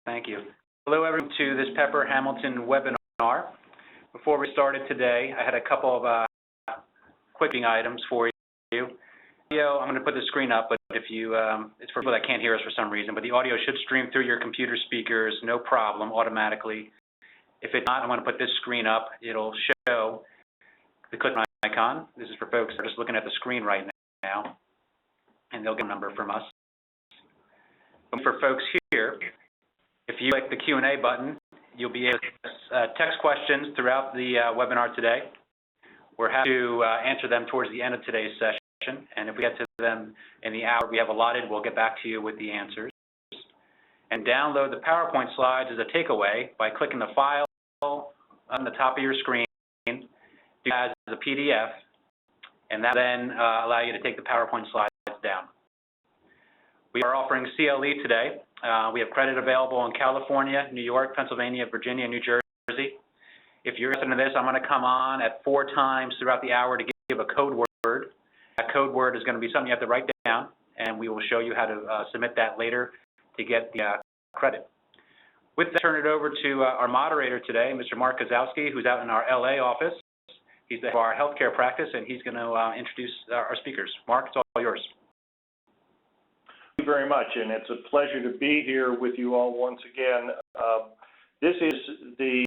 Thank you. Hello, everyone, to this Pepper Hamilton webinar. Before we started today, I had a couple of quick items for you. I'm going to put the screen up, but if you, it's for people that can't hear us for some reason, but the audio should stream through your computer speakers, no problem, automatically. If it's not, I'm going to put this screen up. It'll show the click icon. This is for folks that are just looking at the screen right now, and they'll get a number from us. But for folks here, if you click the Q&A button, you'll be able to text questions throughout the webinar today. We're happy to answer them towards the end of today's session, and if we get to them in the hour we have allotted, we'll get back to you with the answers. And download the PowerPoint slides as a takeaway by clicking the file on the top of your screen, do as a PDF, and that will then allow you to take the PowerPoint slides down. We are offering CLE today. We have credit available in California, New York, Pennsylvania, Virginia, and New Jersey. If you're interested in this, I'm going to come on at 4 times throughout the hour to give a code word. That code word is going to be something you have to write down, and we will show you how to submit that later to get the credit. With that, I'll turn it over to our moderator today, Mr. Mark Kadzielski, who's out in our LA office. He's the head of our healthcare practice, and he's going to introduce our speakers. Mark, it's all yours. Thank you very much, and it's a pleasure to be here with you all once again. This is the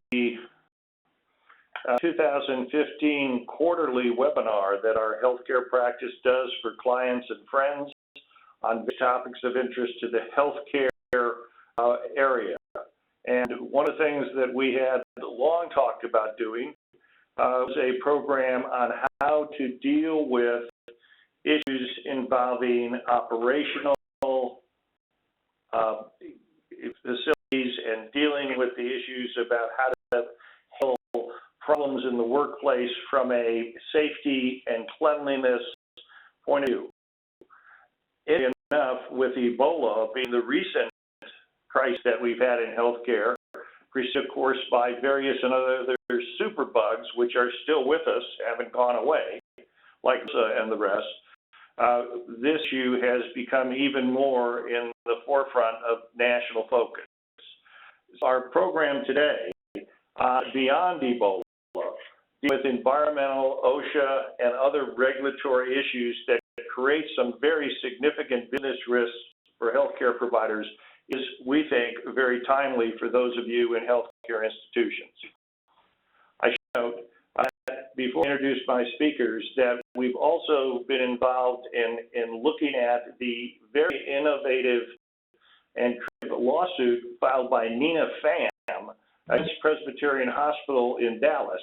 2015 quarterly webinar that our healthcare practice does for clients and friends on topics of interest to the healthcare area. And one of the things that we had long talked about doing was a program on how to deal with issues involving operational facilities and dealing with the issues about how to handle problems in the workplace from a safety and cleanliness point of view. Interesting enough, with Ebola being the recent crisis that we've had in healthcare, preceded, of course, by various and other superbugs, which are still with us, haven't gone away, like and the rest. This issue has become even more in the forefront of national focus. Our program today, beyond Ebola, with environmental, OSHA, and other regulatory issues that create some very significant business risks for healthcare providers, is, we think, very timely for those of you in healthcare institutions. I should note, before I introduce my speakers, that we've also been involved in looking at the very innovative and lawsuit filed by Nina Pham against Presbyterian Hospital in Dallas.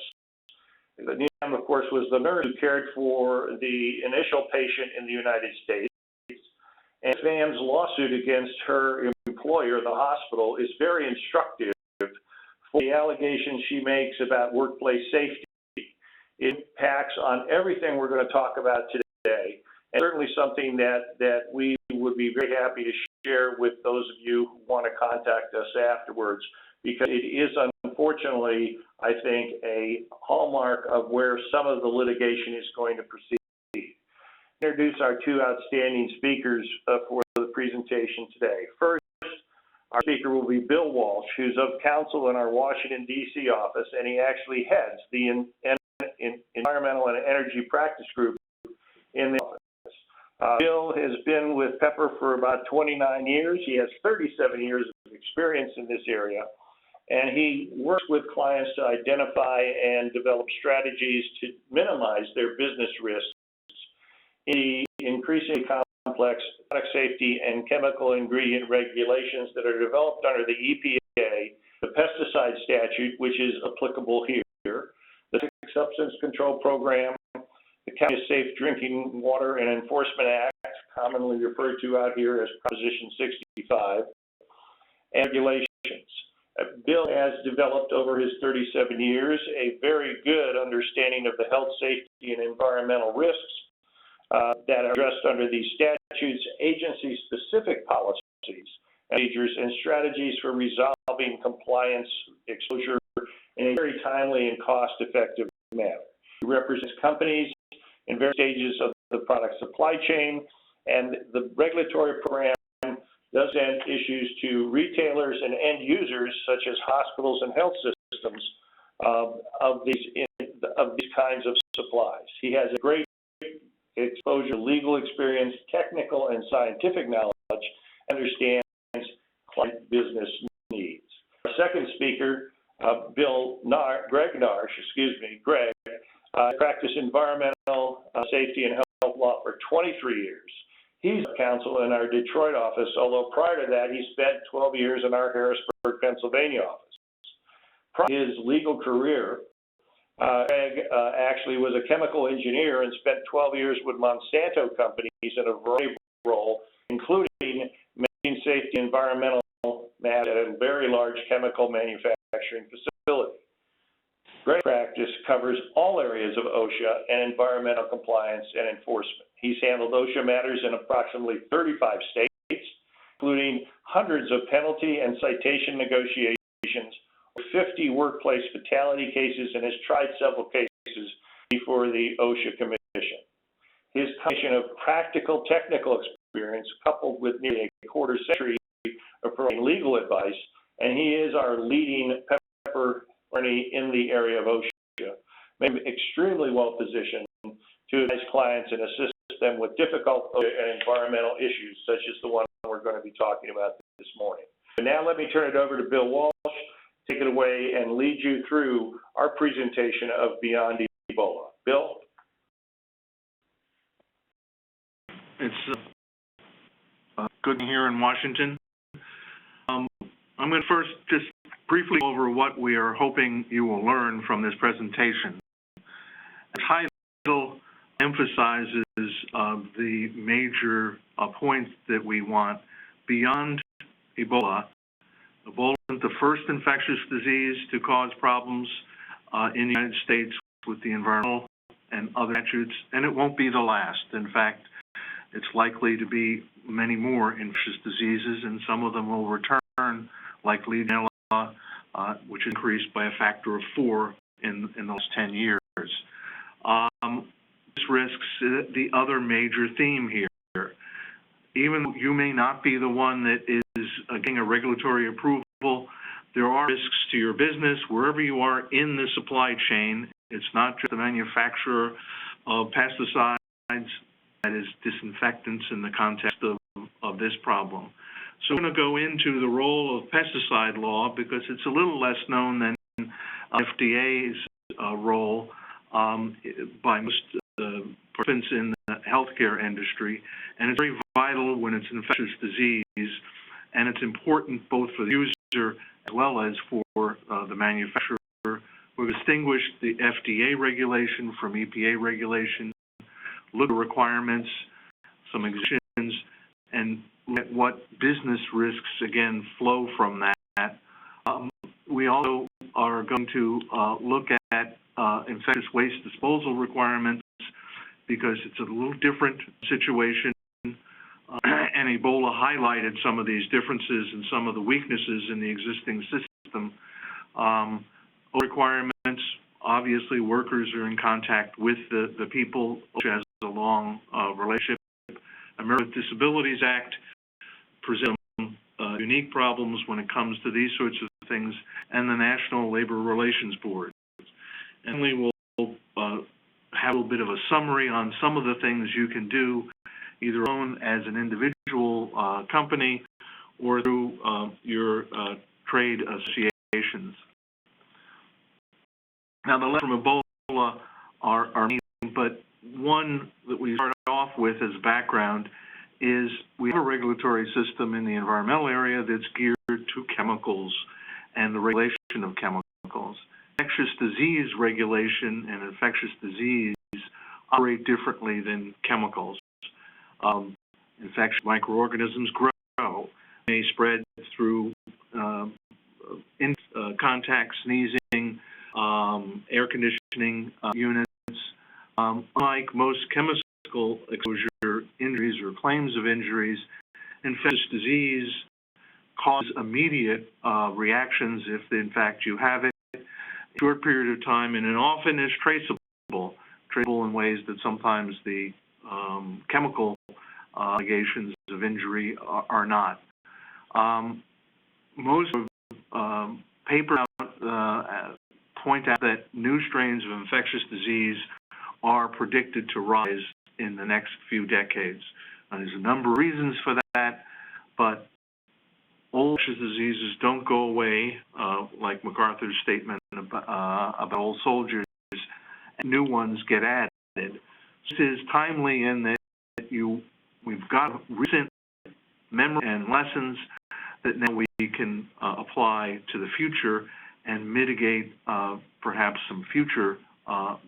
Nina Pham, of course, was the nurse who cared for the initial patient in the United States. And Pham's lawsuit against her employer, the hospital, is very instructive for the allegations she makes about workplace safety. It impacts on everything we're going to talk about today, and certainly something that we would be very happy to share with those of you who want to contact us afterwards, because it is unfortunately, I think, a hallmark of where some of the litigation is going to proceed. Introduce our 2 outstanding speakers for the presentation today. First, our speaker will be Bill Walsh, who's of counsel in our Washington, D.C. office, and he actually heads the Environmental and Energy Practice Group in the office. Bill has been with Pepper for about 29 years. He has 37 years of experience in this area, and he works with clients to identify and develop strategies to minimize their business risks in the increasingly complex product safety and chemical ingredient regulations that are developed under the EPA, the Pesticide statute, which is applicable here, the Substance Control Program, the California Safe Drinking Water and Enforcement Act, commonly referred to out here as Proposition 65, and regulations. Bill has developed over his 37 years a very good understanding of the health, safety, and environmental risks that are addressed under these statutes, agency-specific policies, procedures, and strategies for resolving compliance exposure in a very timely and cost-effective manner. He represents companies in various stages of the product supply chain, and the regulatory program does present issues to retailers and end users, such as hospitals and health systems, of these kinds of supplies. He has a great exposure, legal experience, technical and scientific knowledge, understands client business needs. Our second speaker, Greg Narsh, Greg, practiced environmental safety and health law for 23 years. He's counsel in our Detroit office, although prior to that, he spent 12 years in our Harrisburg, Pennsylvania office. Prior to his legal career, Greg actually was a chemical engineer and spent 12 years with Monsanto companies in a variety of roles, including maintaining safety and environmental matters at a very large chemical manufacturing facility. Greg's practice covers all areas of OSHA and environmental compliance and enforcement. He's handled OSHA matters in approximately 35 states, including hundreds of penalty and citation negotiations, 50 workplace fatality cases, and has tried several cases before the OSHA Commission. His combination of practical technical experience coupled with nearly a quarter century of providing legal advice, and he is our leading pepper attorney in the area of OSHA, made him extremely well positioned to advise clients and assist them with difficult OSHA and environmental issues, such as the one we're going to be talking about this morning. And now let me turn it over to Bill Walsh. Take it away and lead you through our presentation of Beyond Ebola. Bill? It's good to be here in Washington. I'm going to first just briefly go over what we are hoping you will learn from this presentation. The title emphasizes the major points that we want. Beyond Ebola, Ebola isn't the first infectious disease to cause problems in the United States with the environmental and other statutes, and it won't be the last. In fact, it's likely to be many more infectious diseases, and some of them will return, like Legionella, which increased by a factor of 4 in the last 10 years. This risks the other major theme here. Even though you may not be the one that is getting a regulatory approval, there are risks to your business wherever you are in the supply chain. It's not just the manufacturer of pesticides, that is disinfectants in the context of this problem. So we're going to go into the role of pesticide law because it's a little less known than FDA's role by most participants in the healthcare industry, and it's very vital when it's an infectious disease, and it's important both for the user as well as for the manufacturer. We've distinguished the FDA regulation from EPA regulation, look at requirements, some exemptions, and look at what business risks, again, flow from that. We also are going to look at infectious waste disposal requirements because it's a little different situation, and Ebola highlighted some of these differences and some of the weaknesses in the existing system. Requirements, obviously workers are in contact with the people, which has a long relationship. Americans with Disabilities Act presents unique problems when it comes to these sorts of things, and the National Labor Relations Board. And we will have a little bit of a summary on some of the things you can do, either alone as an individual company or through your trade associations. Now, the lessons from Ebola are neat, but one that we start off with as background is we have a regulatory system in the environmental area that's geared to chemicals and the regulation of chemicals. Infectious disease regulation and infectious disease operate differently than chemicals. Infectious microorganisms grow. They spread through contact, sneezing, air conditioning units. Unlike most chemical exposure injuries or claims of injuries, infectious disease causes immediate reactions if, in fact, you have it, a short period of time, and it often is traceable in ways that sometimes the chemical allegations of injury are not. Most papers point out that new strains of infectious disease are predicted to rise in the next few decades. There's a number of reasons for that, but old infectious diseases don't go away, like MacArthur's statement about old soldiers, and new ones get added. This is timely in that we've got recent memory and lessons that now we can apply to the future and mitigate perhaps some future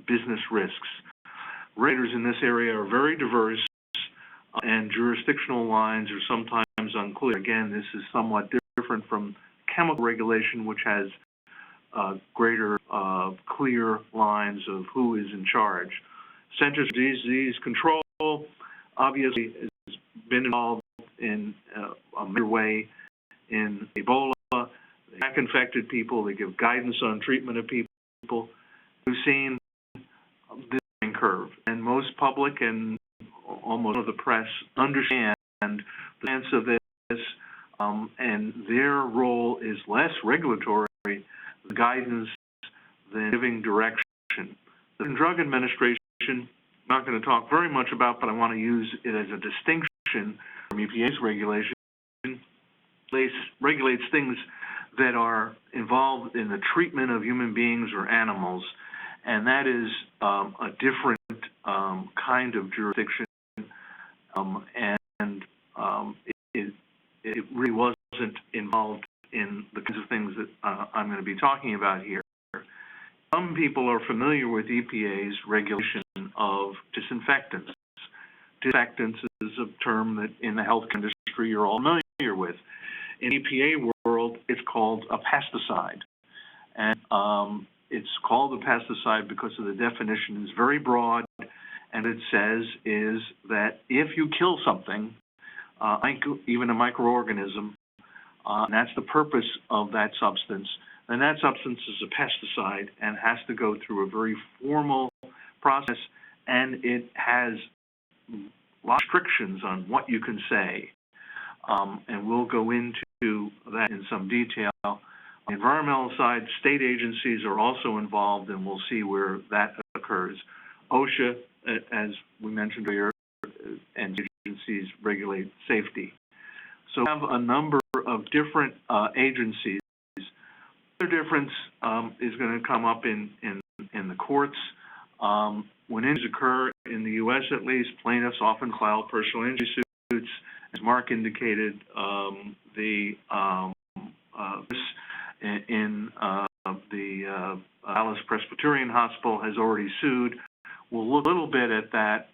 business risks. Regulators in this area are very diverse, and jurisdictional lines are sometimes unclear. Again, this is somewhat different from chemical regulation, which has greater clear lines of who is in charge. Centers for Disease Control obviously has been involved in a major way in Ebola. They track infected people, they give guidance on treatment of people. We've seen this curve, and most public and almost all of the press understand the science of this, and their role is less regulatory guidance than giving direction. The Drug Administration, I'm not going to talk very much about, but I want to use it as a distinction from EPA's regulation. Regulates things that are involved in the treatment of human beings or animals, and that is a different kind of jurisdiction, and it really wasn't involved in the kinds of things that I'm going to be talking about here. Some people are familiar with EPA's regulation of disinfectants. Disinfectants is a term that in the health industry you're all familiar with. In EPA world, it's called a pesticide. And it's called a pesticide because of the definition is very broad, and it says is that if you kill something, even a microorganism, and that's the purpose of that substance, then that substance is a pesticide and has to go through a very formal process, and it has a lot of restrictions on what you can say. And we'll go into that in some detail. On the environmental side, state agencies are also involved, and we'll see where that occurs. OSHA, as we mentioned earlier, and agencies regulate safety. So we have a number of different agencies. The difference is going to come up in the courts. When injuries occur in the U.S., at least, plaintiffs often file personal injury suits. As Mark indicated, the Alice Presbyterian Hospital has already sued. We'll look a little bit at that.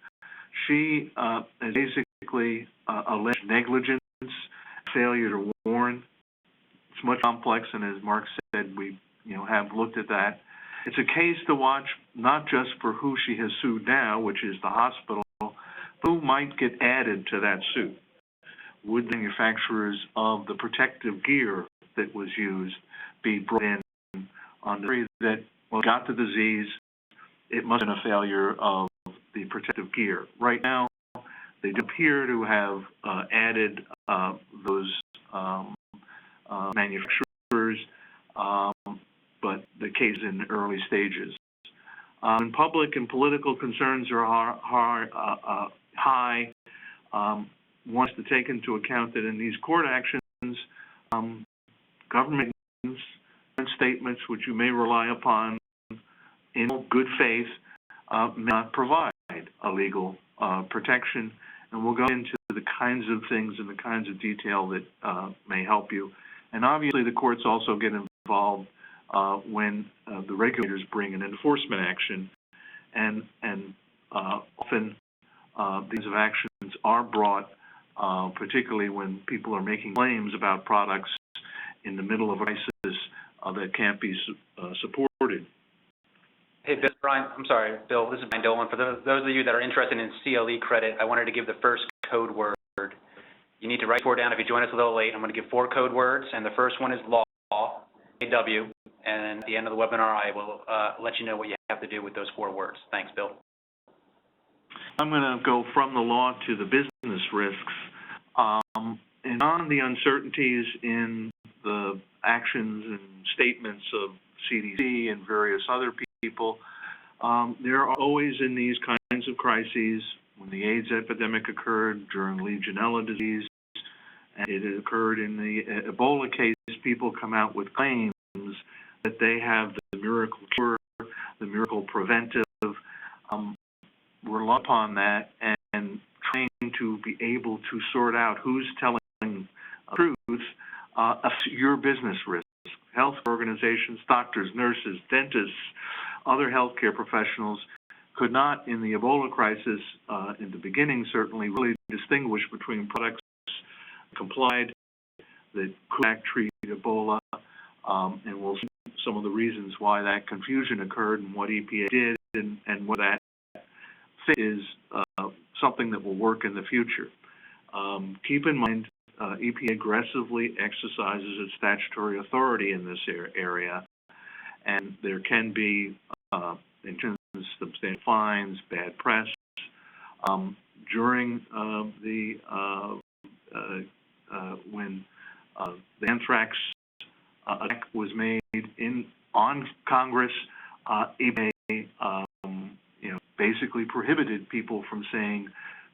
She has basically alleged negligence, failure to warn. It's much complex, and as Mark said, we have looked at that. It's a case to watch, not just for who she has sued now, which is the hospital, but who might get added to that suit. Would manufacturers of the protective gear that was used be brought in on the theory that, well, got the disease, it must have been a failure of the protective gear. Right now, they do appear to have added those manufacturers, but the case is in early stages. When public and political concerns are high, one has to take into account that in these court actions, government statements, which you may rely upon in good faith, may not provide a legal protection, and we'll go into the kinds of things and the kinds of detail that may help you. And obviously the courts also get involved when the regulators bring an enforcement action, and often these of actions are brought, particularly when people are making claims about products in the middle of a crisis that can't be supported. Hey, Bill, Bill, this is Brian Dolan. For those of you that are interested in CLE credit, I wanted to give the first code word. You need to write 4 down. If you join us a little late, I'm going to give 4 code words, and the first one is law, AW, and at the end of the webinar, I will let you know what you have to do with those 4 words. Thanks, Bill. I'm going to go from the law to the business risks. In And on the uncertainties in the actions and statements of CDC and various other people, there are always in these kinds of crises, when the AIDS epidemic occurred during Legionella disease, and it occurred in the Ebola case, people come out with claims that they have the miracle cure, the miracle preventive. We're low upon that and trying to be able to sort out who's telling the truth of your business risk. Health organizations, doctors, nurses, dentists, other healthcare professionals could not, in the Ebola crisis, in the beginning certainly, really distinguish between products complied that could treat Ebola, and we'll see some of the reasons why that confusion occurred and what EPA did and what that is something that will work in the future. Keep in mind, EPA aggressively exercises its statutory authority in this area, and there can be, in terms of substantial fines, bad press. During when the anthrax attack was made on Congress, EPA basically prohibited people from saying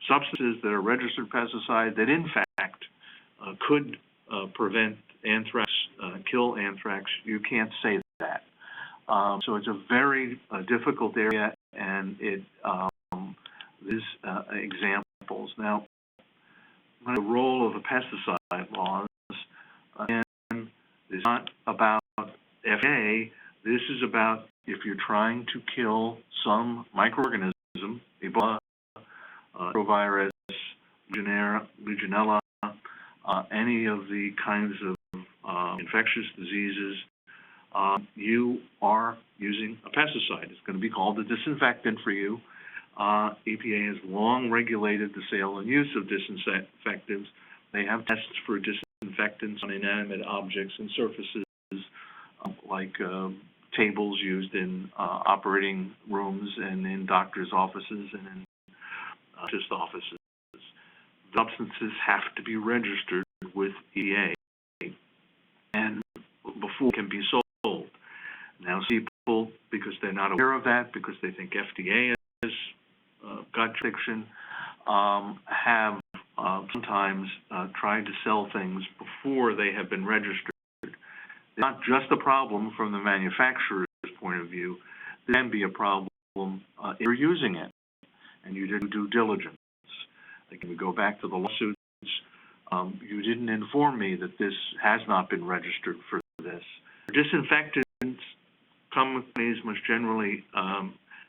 substances that are registered pesticide that in fact could prevent anthrax, kill anthrax. You can't say that. So it's a very difficult area, and it is examples. Now, the role of the pesticide laws, again, is not about FDA. This is about if you're trying to kill some microorganism, Ebola, Enterovirus, Legionella, any of the kinds of infectious diseases, you are using a pesticide. It's going to be called a disinfectant for you. EPA has long regulated the sale and use of disinfectants. They have tests for disinfectants on inanimate objects and surfaces like tables used in operating rooms and in doctors' offices and in dentist offices. Substances have to be registered with EPA and before it can be sold. Now, people, because they're not aware of that, because they think FDA has got jurisdiction, have sometimes tried to sell things before they have been registered. It's not just a problem from the manufacturer's point of view. There can be a problem if you're using it and you didn't do diligence. Like, we go back to the lawsuits. You didn't inform me that this has not been registered for this. Disinfectants, companies must generally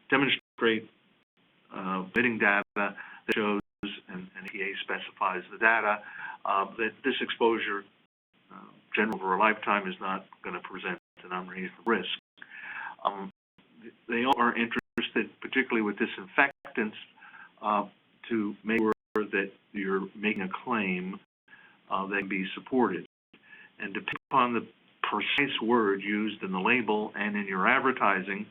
demonstrate bidding data that shows, and EPA specifies the data, that this exposure, general over a lifetime, is not going to present an unreasonable risk. They are interested, particularly with disinfectants, to make sure that you're making a claim that can be supported. And depending upon the precise word used in the label and in your advertising,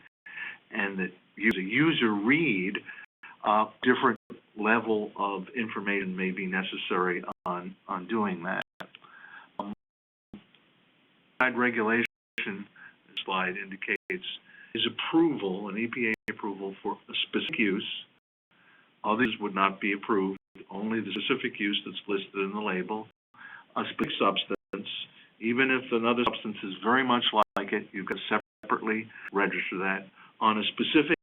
and that the user read, different level of information may be necessary on doing that. Regulation, the slide indicates, is approval, an EPA approval for a specific use. Others would not be approved, only the specific use that's listed in the label. A specific substance, even if another substance is very much like it, you can separately register that. On a specific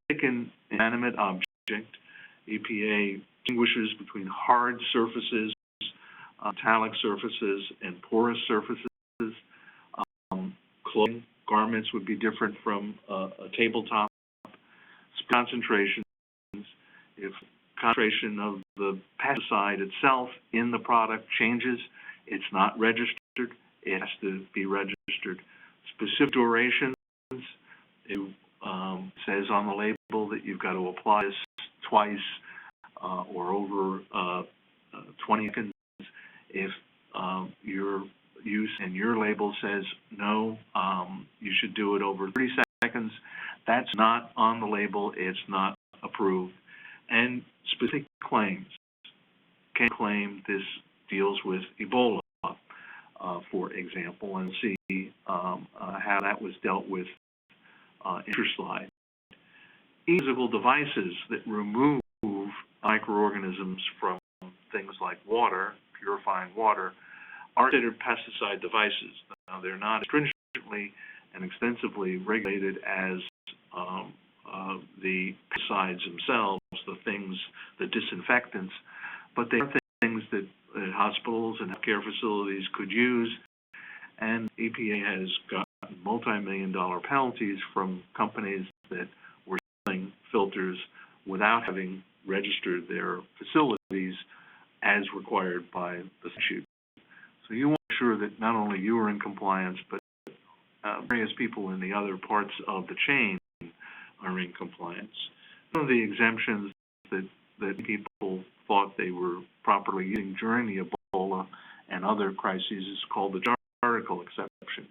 inanimate object, EPA distinguishes between hard surfaces, metallic surfaces, and porous surfaces. Clothing, garments would be different from a tabletop. Concentrations, if concentration of the pesticide itself in the product changes, it's not registered, it has to be registered. Specific durations, it says on the label that you've got to apply this twice or over 20 seconds. If your use and your label says no, you should do it over 30 seconds, that's not on the label, it's not approved. And specific claims can claim this deals with Ebola. for example, and see how that was dealt with in your slide. Physical devices that remove microorganisms from things like water, purifying water, are considered pesticide devices. Now, they're not stringently and extensively regulated as the pesticides themselves, the disinfectants, but they are things that hospitals and healthcare facilities could use, and EPA has gotten multi-million-dollar penalties from companies that were selling filters without having registered their facilities as required by the statute. So you want to make sure that not only you are in compliance, but various people in the other parts of the chain are in compliance. One of the exemptions that people thought they were properly using during the Ebola and other crises is called the article exception.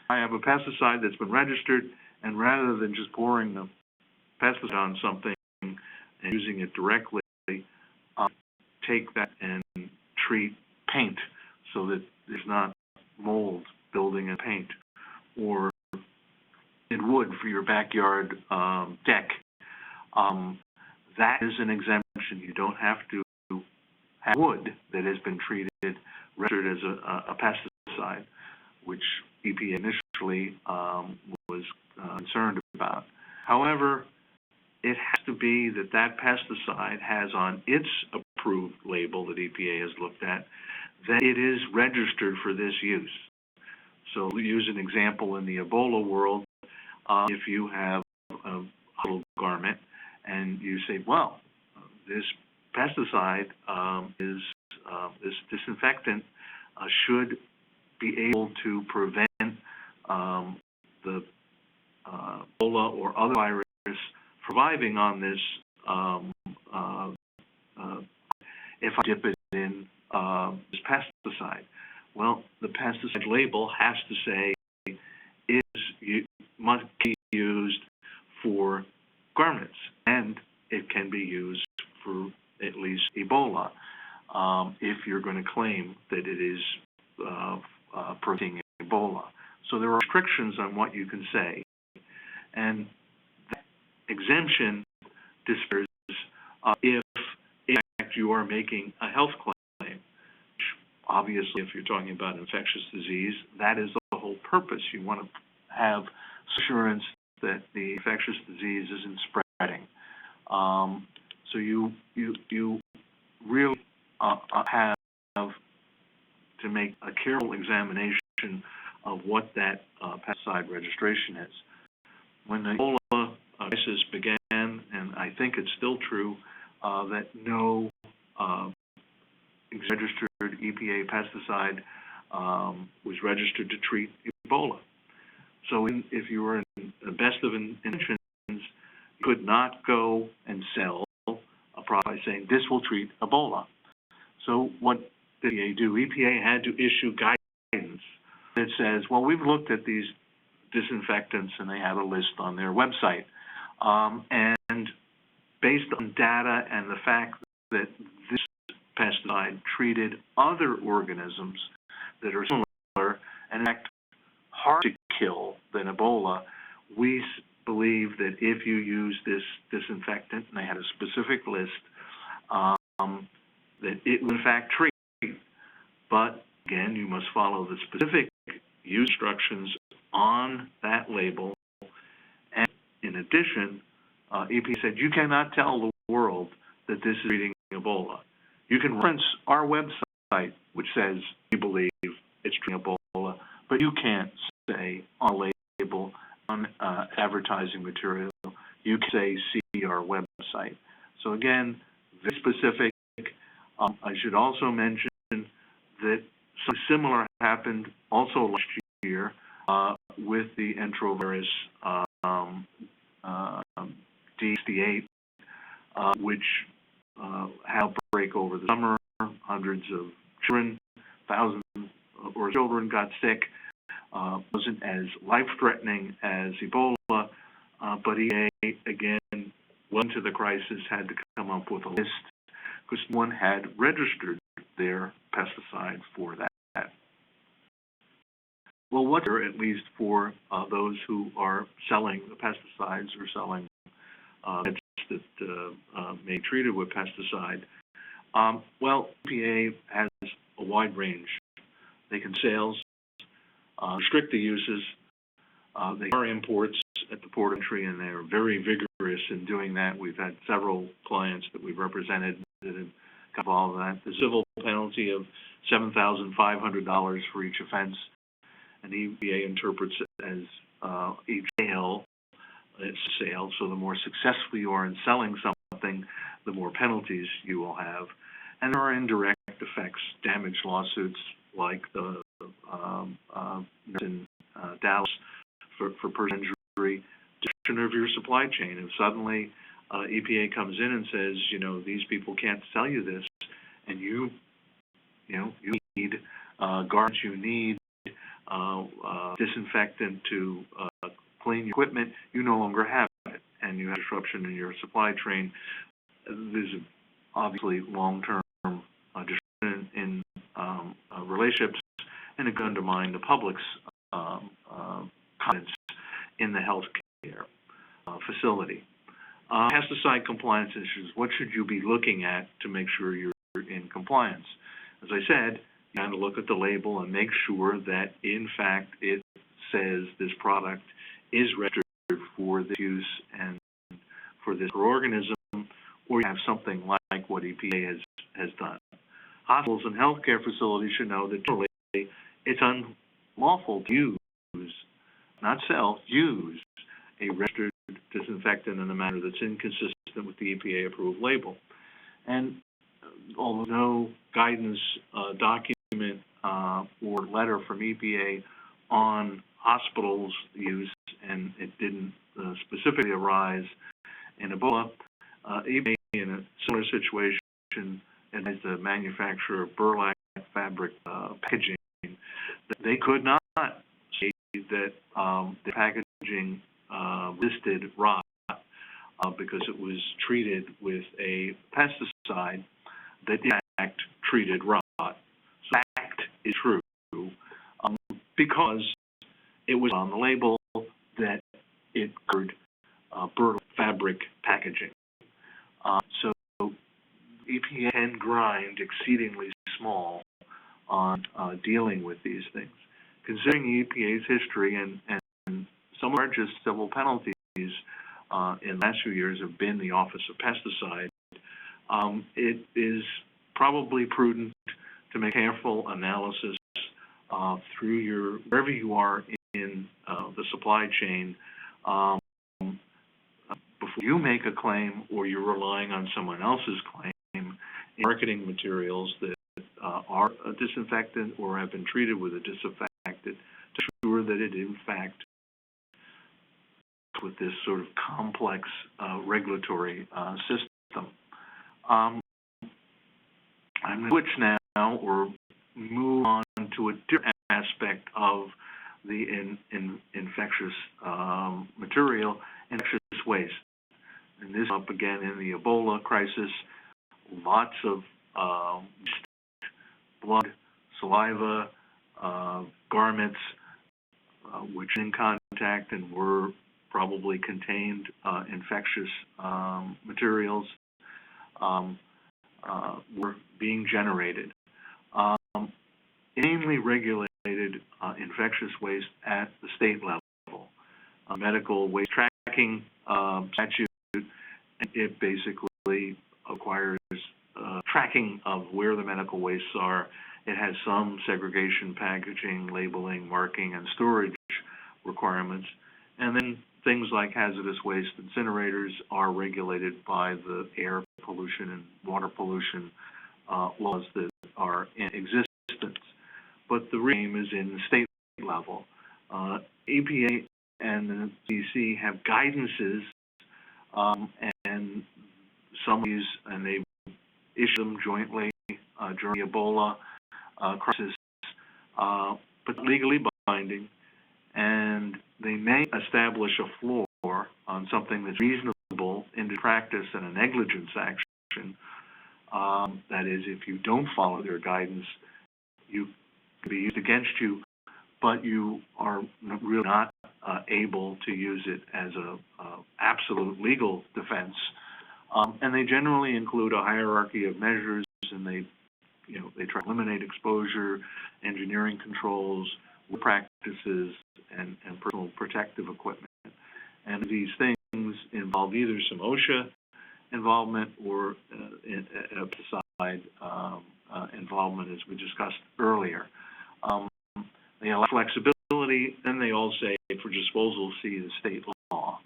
I have a pesticide that's been registered, and rather than just pouring the pesticide on something and using it directly, take that and treat paint so that there's not mold building in paint, or in wood for your backyard deck. That is an exemption. You don't have to have wood that has been treated, registered as a pesticide, which EPA initially was concerned about. However, it has to be that that pesticide has on its approved label that EPA has looked at that it is registered for this use. So we use an example in the Ebola world. If you have a little garment and you say, well, this pesticide this disinfectant should be able to prevent the Ebola or other virus surviving on this if I dip it in this pesticide. Well, the pesticide label has to say must be used for garments, and it can be used for at least Ebola if you're going to claim that it is preventing Ebola. So there are restrictions on what you can say, and that exemption differs if in fact you are making a health claim. Which obviously, if you're talking about infectious disease, that is the whole purpose. You want to have assurance that the infectious disease isn't spreading. So you really have to make a careful examination of what that pesticide registration is. When the Ebola crisis began, and I think it's still true, that no registered EPA pesticide was registered to treat Ebola. So if you were in the best of intentions, you could not go and sell a product by saying, this will treat Ebola. So what did EPA do? EPA had to issue guidance that says, well, we've looked at these disinfectants, and they have a list on their website. And based on data and the fact that this pesticide treated other organisms that are similar and in fact harder to kill than Ebola, we believe that if you use this disinfectant, and they had a specific list, that it will in fact treat. But again, you must follow the specific use instructions on that label. And in addition, EPA said you cannot tell the world that this is treating Ebola. You can reference our website, which says we believe it's treating Ebola, but you can't say on a label, on advertising material, you can say see our website. So again, very specific. I should also mention that something similar happened also last year with the Enterovirus D68, which had a outbreak over the summer. Hundreds of children, thousands or children got sick. Wasn't as life-threatening as Ebola, but EPA, again, went to the crisis, had to come up with a list because one had registered their pesticide for that. well, what's there, at least for those who are selling the pesticides or selling meds that may be treated with pesticide? Well, EPA has a wide range. They can sales, restrict the uses. They are imports at the port of entry, and they are very vigorous in doing that. We've had several clients that we've represented that have got all of that. The civil penalty of $7,500 for each offense, and the EPA interprets it as each sale, it's a sale. So the more successful you are in selling something, the more penalties you will have. And there are indirect effects, damage lawsuits like the in Dallas for personal injury, destruction of your supply chain. If suddenly EPA comes in and says, you know, these people can't sell you this, and you need garbage, you need disinfectant to clean your equipment, you no longer have it, and you have disruption in your supply chain. There's obviously long-term disruption in relationships, and it can undermine the public's confidence in the healthcare facility. Pesticide compliance issues. What should you be looking at to make sure you're in compliance? As I said, you have to look at the label and make sure that, in fact, it says this product is registered for this use and for this organism, or you have something like what EPA has done. Hospitals and healthcare facilities should know that generally it's unlawful to use, not sell, use a registered disinfectant in a manner that's inconsistent with the EPA-approved label. And although no guidance document or letter from EPA on hospitals' use, and it didn't specifically arise in Ebola, EPA in a similar situation advised the manufacturer of burlap fabric packaging that they could not say that the packaging listed rot because it was treated with a pesticide that in fact treated rot. So the fact is true because it was on the label that it covered burlap fabric packaging. So EPA can grind exceedingly small on dealing with these things. Considering EPA's history and some of the largest civil penalties in the last few years have been the Office of Pesticide, it is probably prudent to make careful analysis through wherever you are in the supply chain before you make a claim or you're relying on someone else's claim in marketing materials that are a disinfectant or have been treated with a disinfectant to ensure that it in fact with this sort of complex regulatory system. I'm going to switch now or move on to a different aspect of the infectious material, infectious waste. And this is up again in the Ebola crisis. Lots of blood, saliva, garments which are in contact and were probably contained infectious materials were being generated. Mainly regulated infectious waste at the state level. Medical waste tracking statute, it basically requires tracking of where the medical wastes are. It has some segregation, packaging, labeling, marking, and storage requirements. And then things like hazardous waste incinerators are regulated by the air pollution and water pollution laws that are in existence. But the aim is in the state level. EPA and the CDC have guidances, and some of these, and they issue them jointly during the Ebola crisis, but legally binding, and they may establish a floor on something that's reasonable into practice and a negligence action. That is, if you don't follow their guidance, you can be used against you but you are really not able to use it as a absolute legal defense. And they generally include a hierarchy of measures, and they try to eliminate exposure, engineering controls, practices, and personal protective equipment. And these things involve either some OSHA involvement or pesticide involvement, as we discussed earlier. They allow flexibility, and they all say for disposal, see the state law.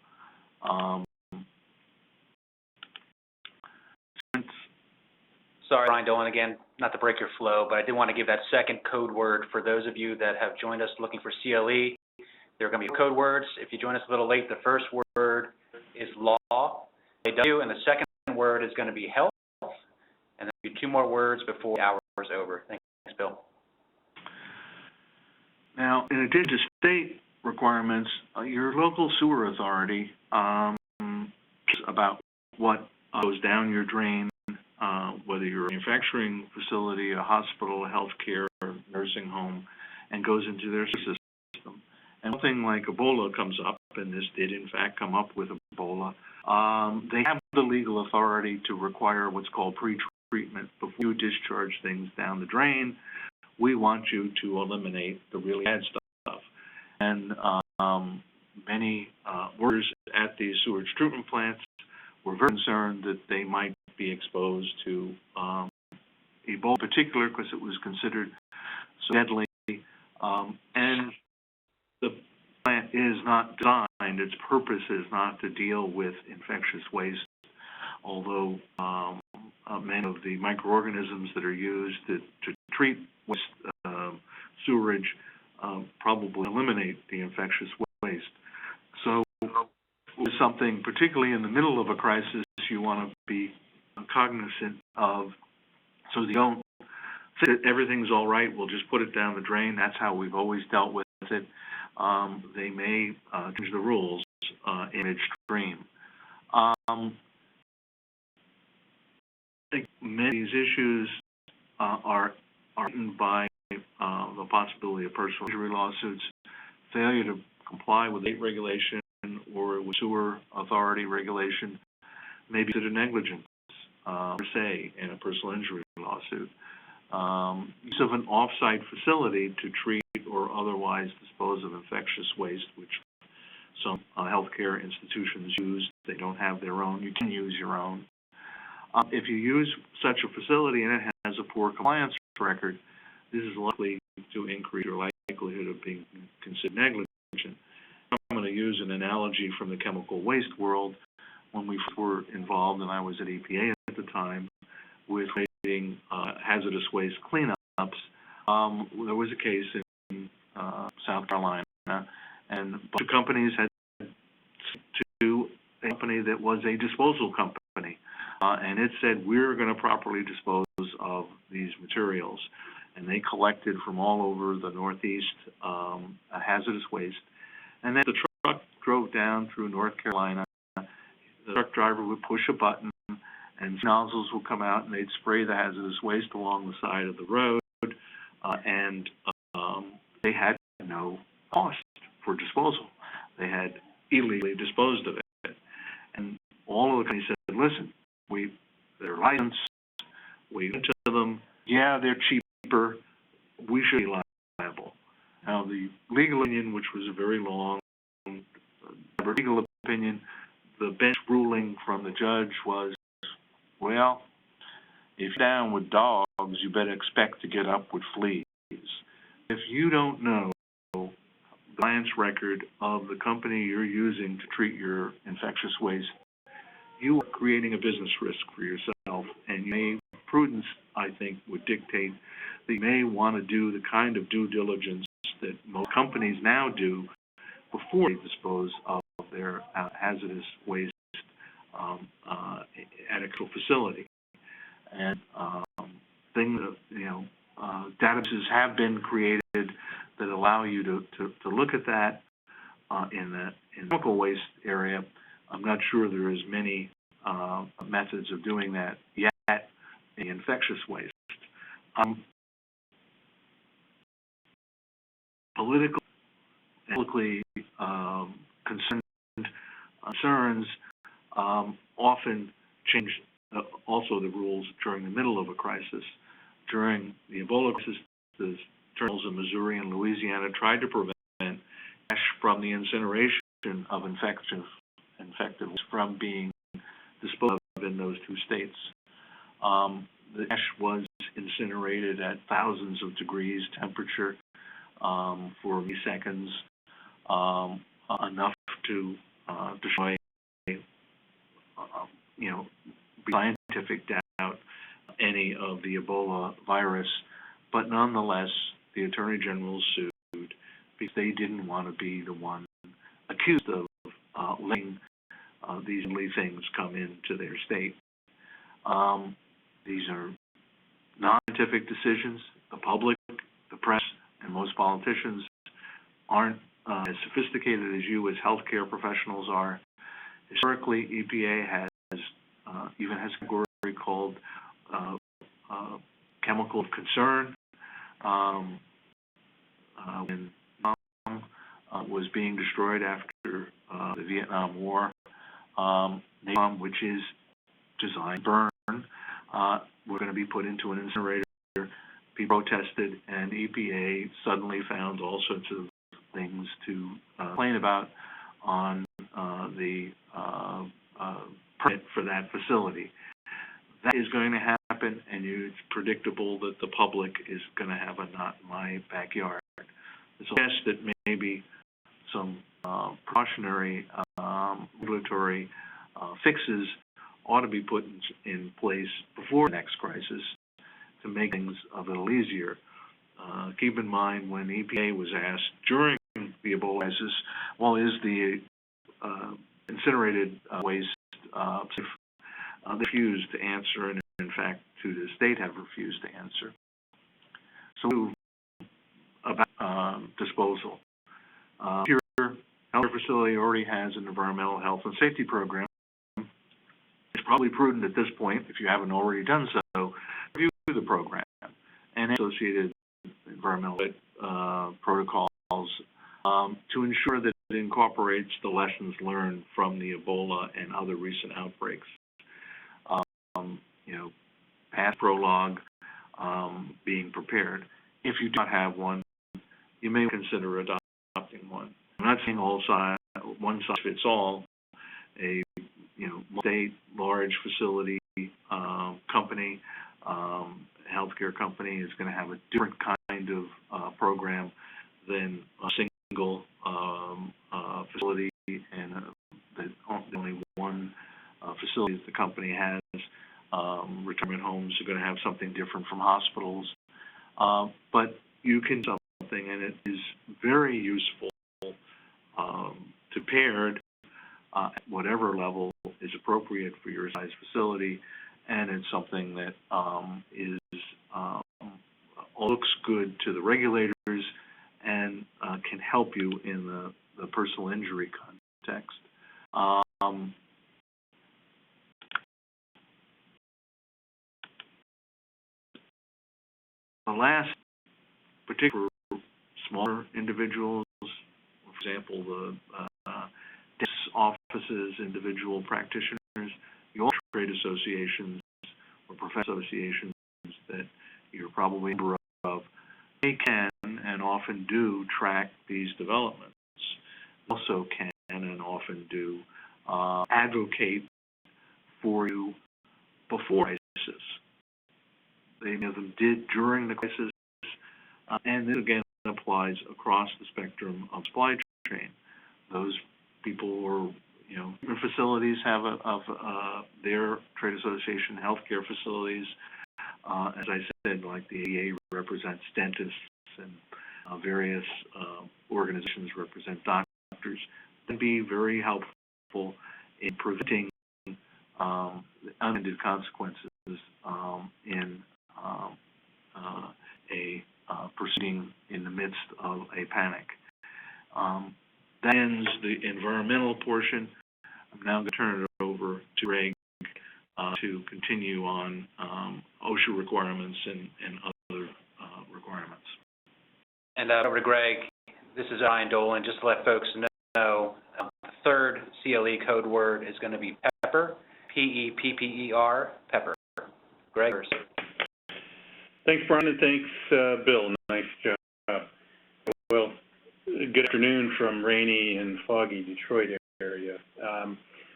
Sorry, Brian Dolan again, not to break your flow, but I did want to give that second code word for those of you that have joined us looking for CLE. There are going to be code words. If you join us a little late, the first word is law, and the second word is going to be health, and then there'll be two more words before the hour is over. Thanks, Bill. Now, in addition to state requirements, your local sewer authority about what goes down your drain, whether you're a manufacturing facility, a hospital, a healthcare, or nursing home, and goes into their system. And something like Ebola comes up, and this did in fact come up with Ebola. They have the legal authority to require what's called pre-treatment before you discharge things down the drain. We want you to eliminate the really bad stuff. And many workers at these sewage treatment plants were very concerned that they might be exposed to Ebola in particular because it was considered so deadly. And the plant is not designed, its purpose is not to deal with infectious waste, although many of the microorganisms that are used to treat waste sewerage probably eliminate the infectious waste. So with something, particularly in the middle of a crisis, you want to be cognizant of, so you don't say that everything's all right, we'll just put it down the drain, that's how we've always dealt with it. They may change the rules in midstream. I think many of these issues are written by the possibility of personal injury lawsuits, failure to comply with state regulation or with sewer authority regulation, maybe considered negligence, per se, in a personal injury lawsuit. Use of an off-site facility to treat or otherwise dispose of infectious waste, which some healthcare institutions use. They don't have their own. You can use your own. If you use such a facility and it has a poor compliance record, this is likely to increase your likelihood of being considered negligent. I'm going to use an analogy from the chemical waste world. When we were involved, and I was at EPA at the time, with creating hazardous waste cleanups, there was a case in South Carolina, and a bunch of companies had to a company that was a disposal company, and it said, we're going to properly dispose of these materials. And they collected from all over the Northeast hazardous waste. And then the truck drove down through North Carolina. The truck driver would push a button, and nozzles would come out, and they'd spray the hazardous waste along the side of the road, and they had no cost for disposal. They had illegally disposed of it. And all of the companies said, listen, they're licensed, we went to them, yeah, they're cheaper, we should be liable. Now, the legal opinion, which was a very long legal opinion, the bench ruling from the judge was, well, if you're down with dogs, you better expect to get up with fleas. If you don't know the compliance record of the company you're using to treat your infectious waste, you are creating a business risk for yourself, and prudence, I think, would dictate that you may want to do the kind of due diligence that most companies now do before they dispose of their hazardous waste at a facility. And things, databases have been created that allow you to look at that in the chemical waste area. I'm not sure there is many methods of doing that yet in infectious waste. politically concerns often change also the rules during the middle of a crisis. During the Ebola crisis, the journals in Missouri and Louisiana tried to prevent ash from the incineration of infected from being disposed of in those two states. The ash was incinerated at thousands of degrees temperature for many seconds, enough to destroy, scientific doubt any of the Ebola virus, but nonetheless, the Attorney General sued because they didn't want to be the one accused of letting these deadly things come into their state. These are non-scientific decisions. The public, the press, and most politicians aren't as sophisticated as you as healthcare professionals are. Historically, EPA has even has a category called chemical of concern. When Vietnam was being destroyed after the Vietnam War, napalm, which is designed to burn, were going to be put into an incinerator. People protested, and EPA suddenly found all sorts of things to complain about on the permit for that facility. That is going to happen, and it's predictable that the public is going to have a not in my backyard. It's a guess that maybe some precautionary regulatory fixes ought to be put in place before the next crisis to make things a little easier. Keep in mind, when EPA was asked during the Ebola crisis, well, is the incinerated waste safe? They refused to answer, and in fact, to this date, have refused to answer. So, about disposal. Your health facility already has an environmental health and safety program. It's probably prudent at this point, if you haven't already done so, review the program and associated environmental protocols to ensure that it incorporates the lessons learned from the Ebola and other recent outbreaks. Past prologue being prepared. If you do not have one, you may consider adopting one. I'm not saying one size fits all. A state large facility company, healthcare company is going to have a different kind of program than a single facility, and only one facility that the company has. Retirement homes are going to have something different from hospitals, but you can do something, and it is very useful to paired at whatever level is appropriate for your size facility, and it's something that looks good to the regulators and can help you in the personal injury context. The last particular smaller individuals, for example, the dentist offices, individual practitioners, your trade associations or professional associations that you're probably a member of, they can and often do track these developments. Also can and often do advocate for you before crisis. Many of them did during the crisis, and this again applies across the spectrum of supply chain. Those people who are, facilities have their trade association, healthcare facilities. As I said, like the ADA represents dentists and various organizations represent doctors, can be very helpful in preventing unintended consequences in a proceeding in the midst of a panic. That ends the environmental portion. I'm now going to turn it over to Greg to continue on OSHA requirements and other requirements. And over to Greg. this is Ryan Dolan. Just to let folks know, the third CLE code word is going to be pepper, P-E-P-P-E-R, pepper. Greg? Thanks, Brian, and thanks, Bill. Nice job. Well, good afternoon from rainy and foggy Detroit area.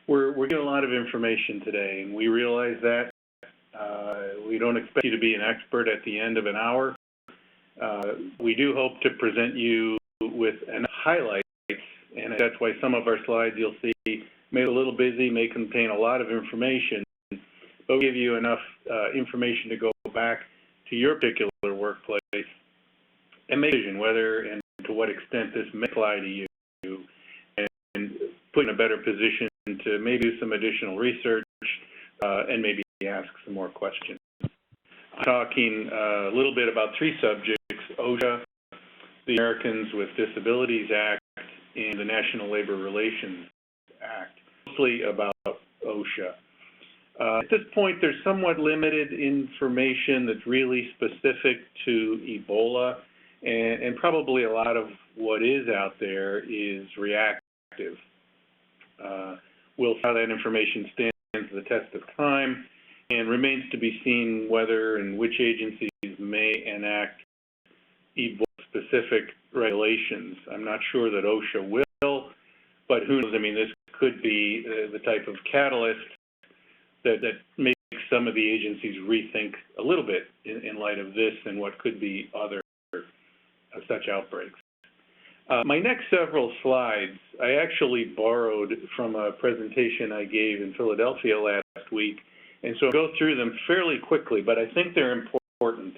We're getting a lot of information today, and we realize that. We don't expect you to be an expert at the end of an hour. We do hope to present you with highlights, and that's why some of our slides you'll see may be a little busy, may contain a lot of information, but we'll give you enough information to go back to your particular workplace and make a decision whether and to what extent this may apply to you, and put in a better position to maybe do some additional research and maybe ask some more questions. I'm talking a little bit about three subjects: OSHA, the Americans with Disabilities Act, and the National Labor Relations Act, mostly about OSHA. At this point, there's somewhat limited information that's really specific to Ebola, and probably a lot of what is out there is reactive. We'll see how that information stands the test of time, and remains to be seen whether and which agencies may enact Ebola-specific regulations. I'm not sure that OSHA will, but who knows? I mean, this could be the type of catalyst that makes some of the agencies rethink a little bit in light of this and what could be other such outbreaks. My next several slides, I actually borrowed from a presentation I gave in Philadelphia last week, and so I'll go through them fairly quickly, but I think they're important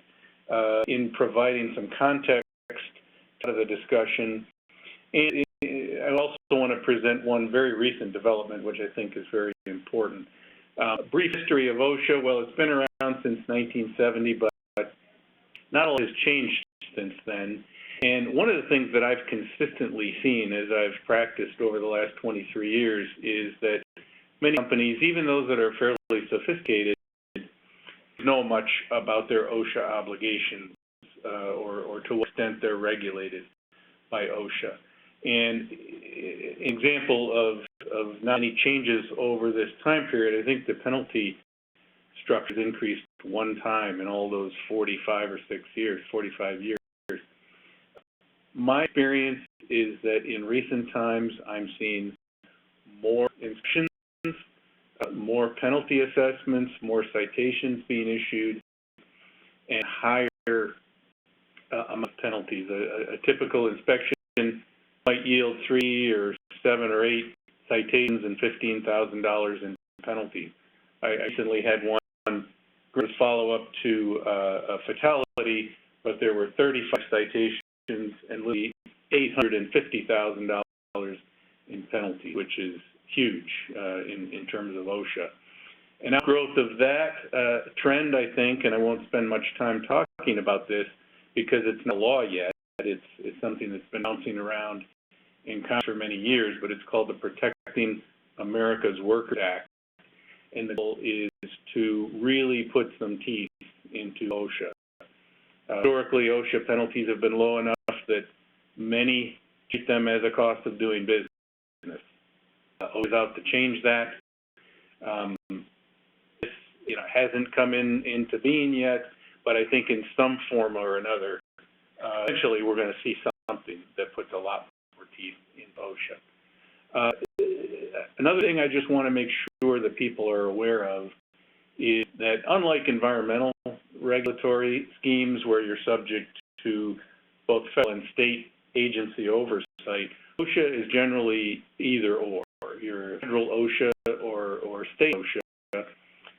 in providing some context to the discussion. And I also want to present one very recent development, which I think is very important. Brief history of OSHA. Well, it's been around since 1970, but not a lot has changed since then. And one of the things that I've consistently seen as I've practiced over the last 23 years is that many companies, even those that are fairly sophisticated, know much about their OSHA obligations or to what extent they're regulated by OSHA. And an example of not any changes over this time period, I think the penalty structure has increased one time in all those 45 years. My experience is that in recent times, I'm seeing more inspections, more penalty assessments, more citations being issued, and higher amount of penalties. A typical inspection might yield 3 or 7 or 8 citations and $15,000 in penalties. I recently had one follow-up to a fatality, but there were 35 citations and literally $850,000 in penalty, which is huge in terms of OSHA. And outgrowth of that trend, I think, and I won't spend much time talking about this because it's not a law yet. It's something that's been bouncing around in Congress for many years, but it's called the Protecting America's Workers Act. And the goal is to really put some teeth into OSHA. Historically, OSHA penalties have been low enough that many treat them as a cost of doing business. Always out to change that. This, hasn't come into being yet, but I think in some form or another, eventually we're going to see something that puts a lot more teeth in OSHA. Another thing I just want to make sure that people are aware of is that unlike environmental regulatory schemes where you're subject to both federal and state agency oversight, OSHA is generally either or. You're federal OSHA or state OSHA.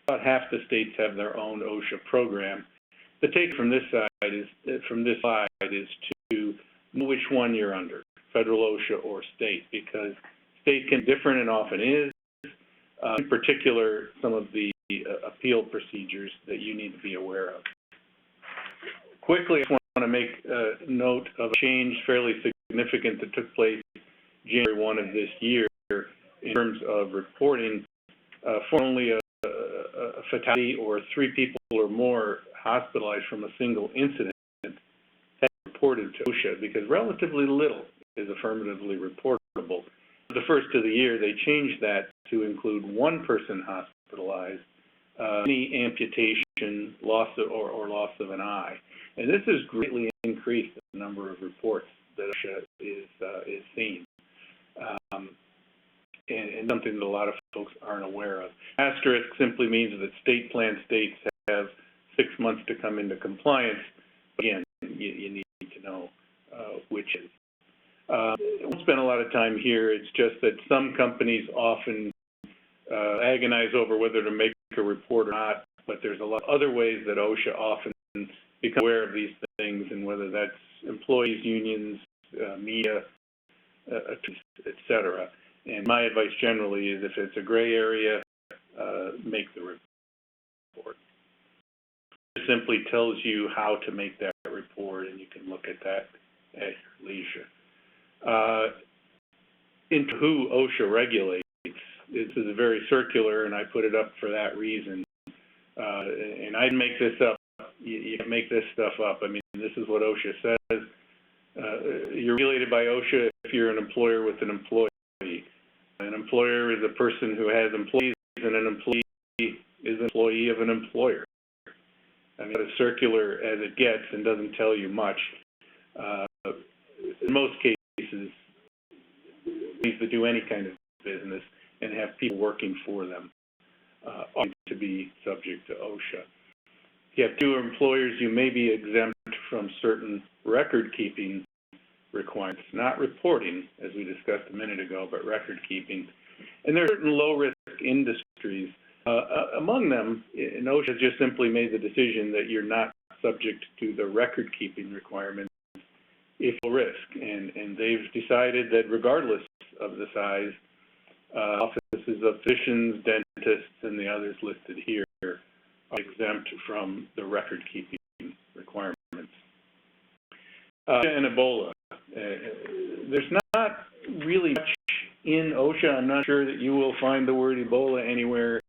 About half the states have their own OSHA program. The take from this slide is to know which one you're under, federal OSHA or state, because state can be different and often is. In particular, some of the appeal procedures that you need to be aware of. Quickly, I want to make note of a change fairly significant that took place January 1 of this year in terms of reporting for only a fatality or 3 people or more hospitalized from a single incident. reported to OSHA because relatively little is affirmatively reportable. The first of the year, they changed that to include one person hospitalized, any amputation, loss of, or loss of an eye. And this has greatly increased the number of reports that OSHA is seeing. And something that a lot of folks aren't aware of. Asterisk simply means that state plan states have 6 months to come into compliance. Again, you need to know which is. I won't spend a lot of time here. It's just that some companies often agonize over whether to make a report or not, but there's a lot of other ways that OSHA often become aware of these things, and whether that's employees, unions, media, et cetera. And my advice generally is if it's a gray area, make the report. It simply tells you how to make that report, and you can look at that at your leisure. Into who OSHA regulates, this is very circular, and I put it up for that reason. And I didn't make this up. You can make this stuff up. I mean, this is what OSHA says. You're regulated by OSHA if you're an employer with an employee. An employer is a person who has employees, and an employee is an employee of an employer. I mean, it's circular as it gets and doesn't tell you much. In most cases, companies that do any kind of business and have people working for them ought to be subject to OSHA. If you have two employers, you may be exempt from certain record-keeping requirements, not reporting, as we discussed a minute ago, but record-keeping. And there are certain low-risk industries. Among them, and OSHA just simply made the decision that you're not subject to the record-keeping requirements if low risk. And they've decided that regardless of the size, offices of physicians, dentists, and the others listed here are exempt from the record-keeping requirements. OSHA and Ebola. There's not really much in OSHA. I'm not sure that you will find the word Ebola anywhere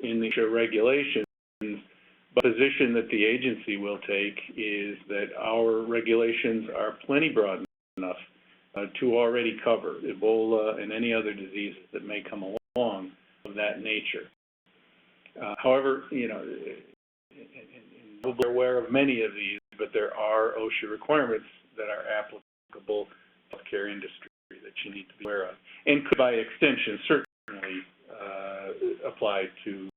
in the OSHA regulations, but the position that the agency will take is that our regulations are plenty broad enough to already cover Ebola and any other diseases that may come along of that nature. However, you know, we'll be aware of many of these, but there are OSHA requirements that are applicable to the healthcare industry that you need to be aware of, and could, by extension, certainly apply to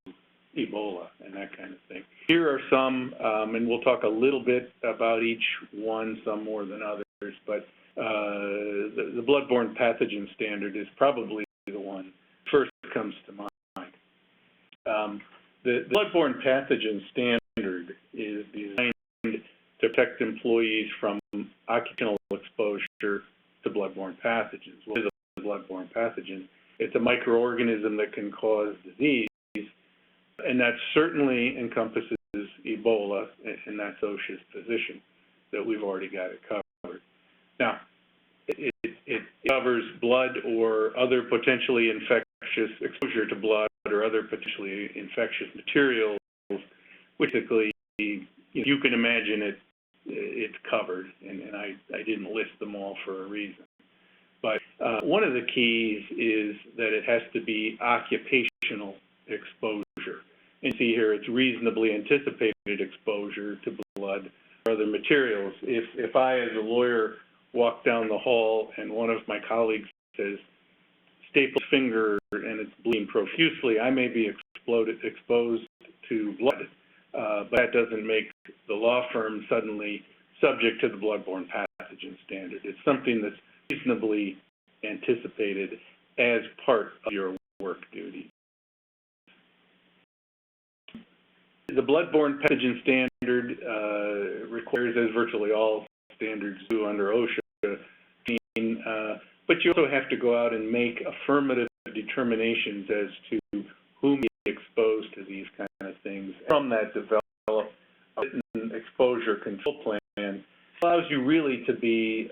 Ebola and that kind of thing. Here are some, and we'll talk a little bit about each one, some more than others, but the bloodborne pathogen standard is probably the one first comes to mind. The bloodborne pathogen standard is designed to protect employees from occupational exposure to bloodborne pathogens. What is a bloodborne pathogen? It's a microorganism that can cause disease, and that certainly encompasses Ebola, and that's OSHA's position, that we've already got it covered. Now, it covers blood or other potentially infectious exposure to blood or other potentially infectious materials. Basically, you can imagine it's covered, and I didn't list them all for a reason. But one of the keys is that it has to be occupational exposure. And see here, it's reasonably anticipated exposure to blood or other materials. If I, as a lawyer, walk down the hall and one of my colleagues says, staple his finger and it's bleeding profusely, I may be exposed to blood, but that doesn't make the law firm suddenly subject to the bloodborne pathogen standard. It's something that's reasonably anticipated as part of your work duty. The bloodborne pathogen standard requires, as virtually all standards do under OSHA, but you also have to go out and make affirmative determinations as to who may be exposed to these kind of things. From that, develop a written exposure control plan. Allows you really to be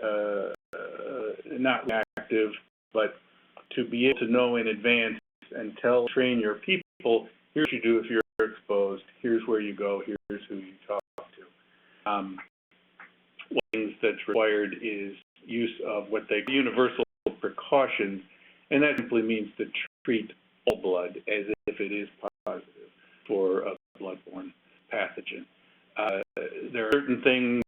not reactive, but to be able to know in advance and train your people, here's what you do if you're exposed, here's where you go, here's who you talk to. one of the things that's required is use of what they call universal precautions, and that simply means to treat all blood as if it is positive for a bloodborne pathogen. There are certain things,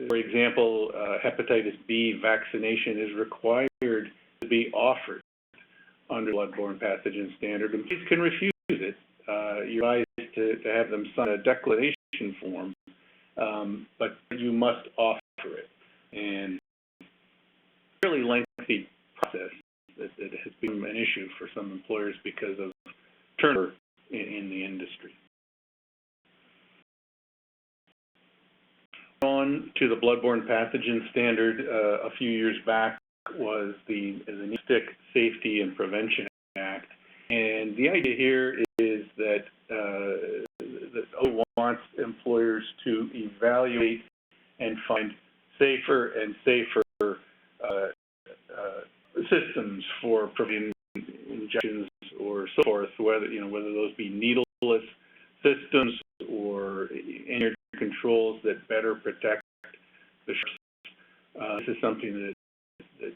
for example, hepatitis B vaccination is required to be offered under bloodborne pathogen standard, and please can refuse it. You're advised to have them sign a declination form, but you must offer it. And fairly lengthy process that has been an issue for some employers because of turnover in the industry. On to the bloodborne pathogen standard a few years back was the Needlestick Safety and Prevention Act, and the idea here is that OSHA wants employers to evaluate and find safer and safer systems for preventing injections or so forth, whether those be needleless systems or any controls that better protect the ships. This is something that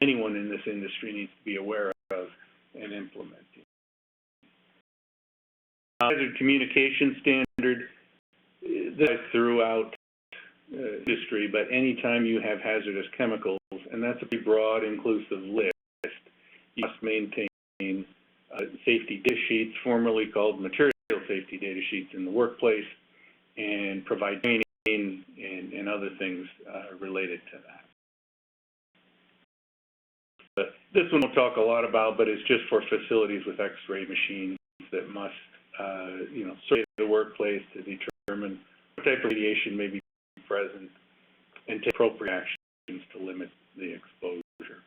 anyone in this industry needs to be aware of and implementing. Hazard communication standard, this is throughout industry, but anytime you have hazardous chemicals, and that's a pretty broad, inclusive list, you must maintain safety data sheets, formerly called material safety data sheets in the workplace, and provide training and other things related to that. But this one we'll talk a lot about, but it's just for facilities with X-ray machines that must, survey the workplace to determine what type of radiation may be present and take appropriate actions to limit the exposure.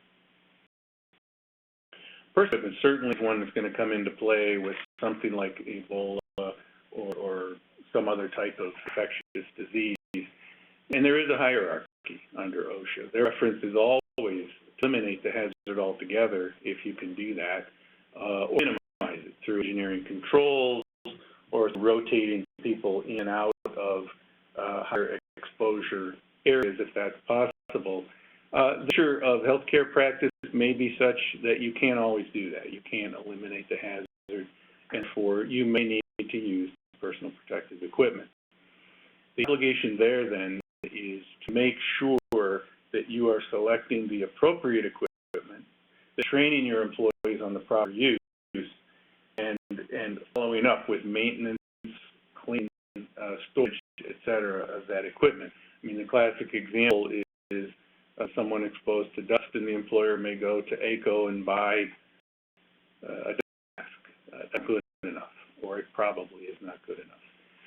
Personal equipment certainly is one that's going to come into play with something like Ebola or some other type of infectious disease. And there is a hierarchy under OSHA. Their preference is always to eliminate the hazard altogether if you can do that, or minimize it through engineering controls or rotating people in and out of higher exposure areas if that's possible. The nature of healthcare practice may be such that you can't always do that. You can't eliminate the hazard, and therefore you may need to use personal protective equipment. The obligation there then is to make sure that you are selecting the appropriate equipment, training your employees on the proper use, and following up with maintenance, cleaning, storage, etc. of that equipment. I mean, the classic example is someone exposed to dust, and the employer may go to ACO and buy a mask. That's good enough, or it probably is not good enough.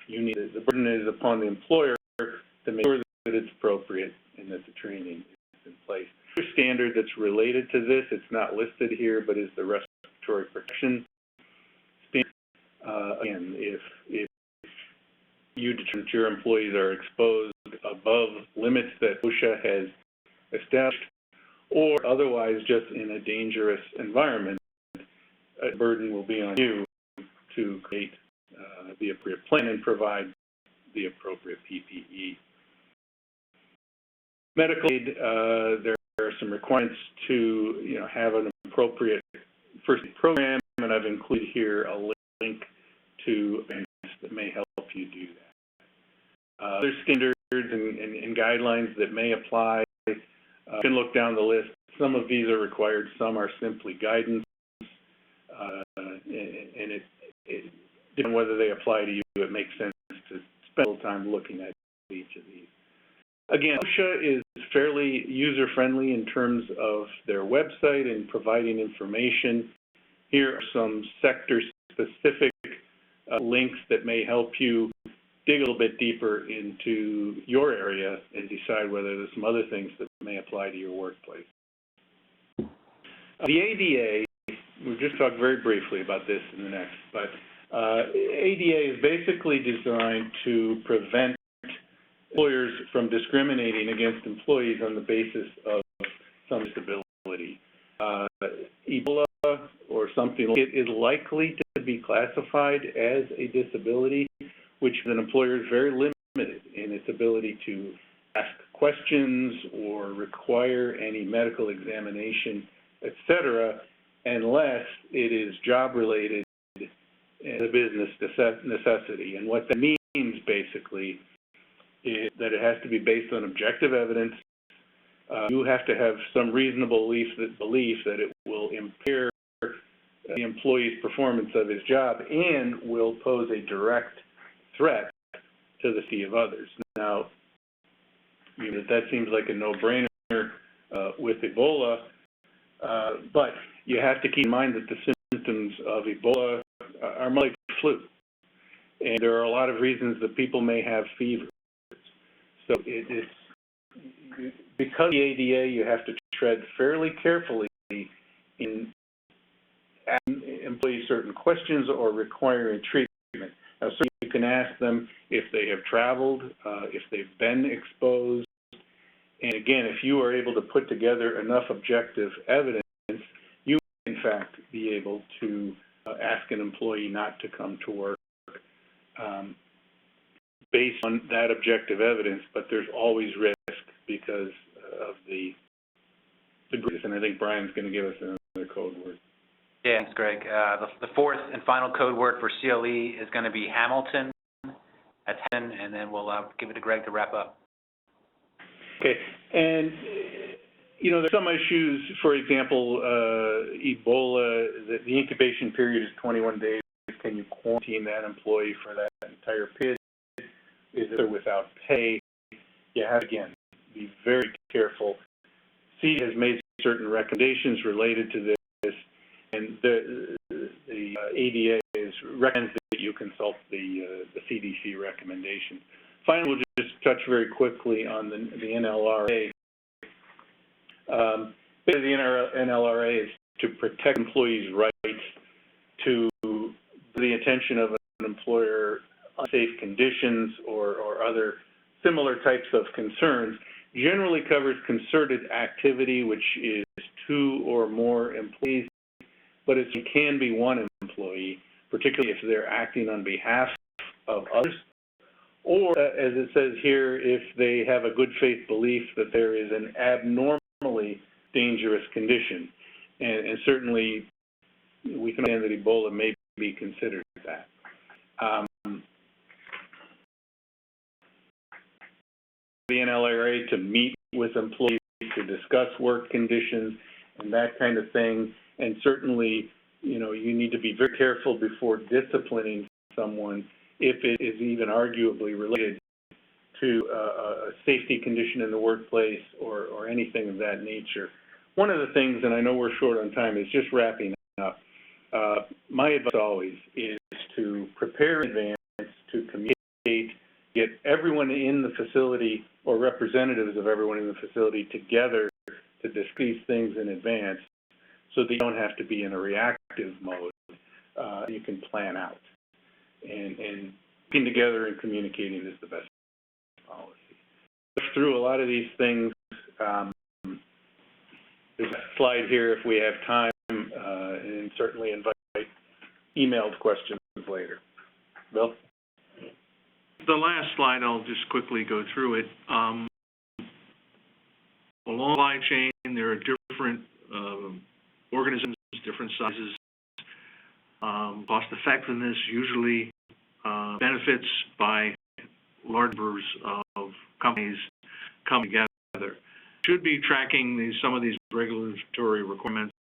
The burden is upon the employer to make sure that it's appropriate and that the training is in place. The standard that's related to this, it's not listed here, but is the respiratory protection standard. Again, if you determine that your employees are exposed above limits that OSHA has established, or otherwise just in a dangerous environment, a burden will be on you to create the appropriate plan and provide the appropriate PPE. Medical aid, there are some requirements to have an appropriate first aid program, and I've included here a link to events that may help you do that. There's standards and guidelines that may apply. You can look down the list. Some of these are required, some are simply guidance, and it depending on whether they apply to you, it makes sense to spend a little time looking at each of these. Again, OSHA is fairly user-friendly in terms of their website and providing information. Here are some sector-specific links that may help you dig a little bit deeper into your area and decide whether there's some other things that may apply to your workplace. The ADA, we'll just talk very briefly about this in the next, but ADA is basically designed to prevent employers from discriminating against employees on the basis of some disability. Ebola or something like it is likely to be classified as a disability, which an employer is very limited in its ability to ask questions or require any medical examination, et cetera, unless it is job-related and a business necessity. And what that means, basically, is that it has to be based on objective evidence. You have to have some reasonable belief that it will impair the employee's performance of his job and will pose a direct threat to the safety of others. Now, that seems like a no-brainer with Ebola, but you have to keep in mind that the symptoms of Ebola are more like flu, and there are a lot of reasons that people may have fever. So it's because of the ADA, you have to tread fairly carefully in asking employees certain questions or requiring treatment. Now, certainly you can ask them if they have traveled, if they've been exposed, and again, if you are able to put together enough objective evidence, you may, in fact, be able to ask an employee not to come to work based on that objective evidence, but there's always risk because of the risk, and I think Brian's going to give us another code word. Yeah, thanks, Greg. The fourth and final code word for CLE is going to be Hamilton at 10, and then we'll give it to Greg to wrap up. Okay, and there's some issues. For example, Ebola, the incubation period is 21 days. Can you quarantine that employee for that entire period? Is it without pay? You have, again, be very careful. CDC has made certain recommendations related to this, and the ADA recommends that you consult the CDC recommendations. Finally, we'll just touch very quickly on the NLRA. Basically, the NLRA is to protect employees' rights to the attention of an employer, unsafe conditions or other similar types of concerns. Generally covers concerted activity, which is 2 or more employees, but it can be 1 employee, particularly if they're acting on behalf of others, or, as it says here, if they have a good faith belief that there is an abnormally dangerous condition. And certainly, we can understand that Ebola may be considered that. The NLRA to meet with employees to discuss work conditions and that kind of thing. And certainly, you need to be very careful before disciplining someone if it is even arguably related to a safety condition in the workplace or anything of that nature. One of the things, and I know we're short on time, is just wrapping up. My advice always is to prepare in advance, to communicate, get everyone in the facility or representatives of everyone in the facility together to discuss these things in advance so that you don't have to be in a reactive mode. You can plan out. And working together and communicating is the best policy. Through a lot of these things, there's a slide here if we have time, and certainly invite emailed questions later. Bill? The last slide, I'll just quickly go through it. Along the supply chain, there are different organisms, different sizes. Cost effectiveness usually benefits by large numbers of companies coming together. Should be tracking some of these regulatory requirements,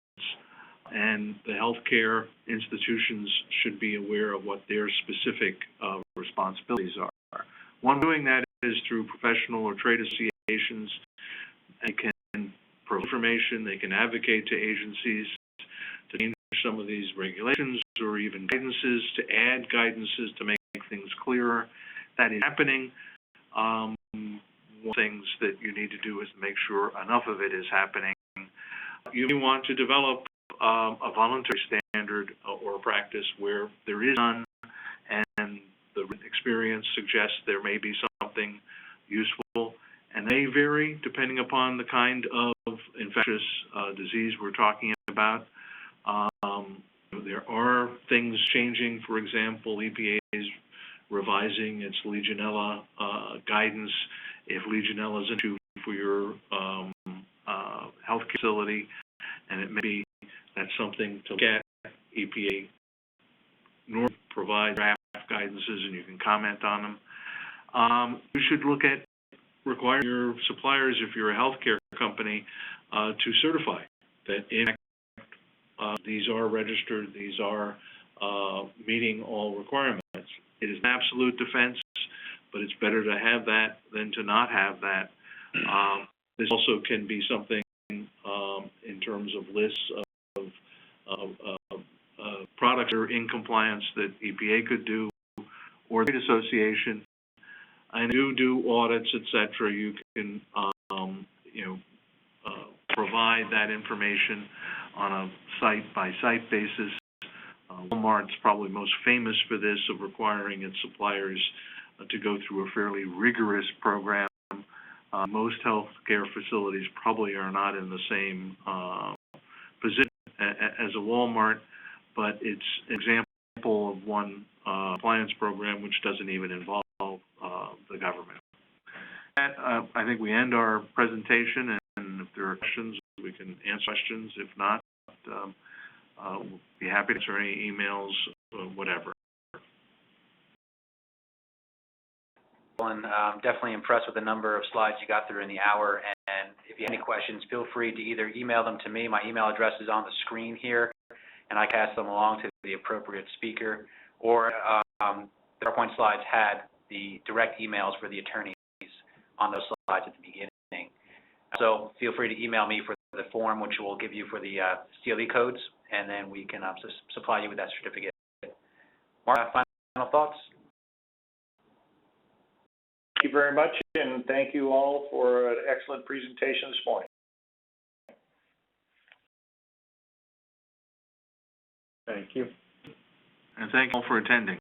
and the healthcare institutions should be aware of what their specific responsibilities are. One doing that is through professional or trade associations. They can provide information, they can advocate to agencies to change some of these regulations or even guidances, to add guidances to make things clearer. That is happening. One of the things that you need to do is to make sure enough of it is happening. You want to develop a voluntary standard or practice where there is none, and the experience suggests there may be something useful, and they vary depending upon the kind of infectious disease we're talking about. There are things changing. For example, EPA is revising its Legionella guidance. If Legionella isn't too for your healthcare facility, and it may be that's something to look at. EPA normally provides draft guidances, and you can comment on them. You should look at requiring your suppliers, if you're a healthcare company, to certify that in fact these are registered, these are meeting all requirements. It is an absolute defense, but it's better to have that than to not have that. This also can be something in terms of lists of products that are in compliance that EPA could do, or the association. And do audits, et cetera. You can, provide that information on a site-by-site basis. Walmart's probably most famous for this, of requiring its suppliers to go through a fairly rigorous program. Most healthcare facilities probably are not in the same position as a Walmart, but it's an example of one compliance program which doesn't even involve the government. I think we end our presentation, and if there are questions, we can answer questions. If not, we'll be happy to answer any emails, whatever. And definitely impressed with the number of slides you got through in the hour. And if you have any questions, feel free to either email them to me. My email address is on the screen here, and I pass them along to the appropriate speaker. Or the PowerPoint slides had the direct emails for the attorneys on those slides at the beginning. So feel free to email me for the form, which we'll give you for the CLE codes, and then we can supply you with that certificate. Mark, final thoughts? Thank you very much, and thank you all for an excellent presentation this morning. Thank you. And thank you all for attending.